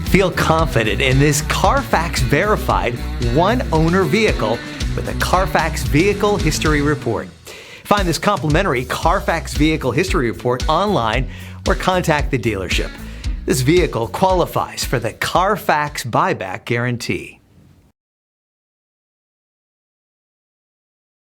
Feel confident in this Carfax verified one-owner vehicle with a Carfax Vehicle History Report. Find this complimentary Carfax Vehicle History Report online or contact the dealership. This vehicle qualifies for the Carfax Buyback Guarantee.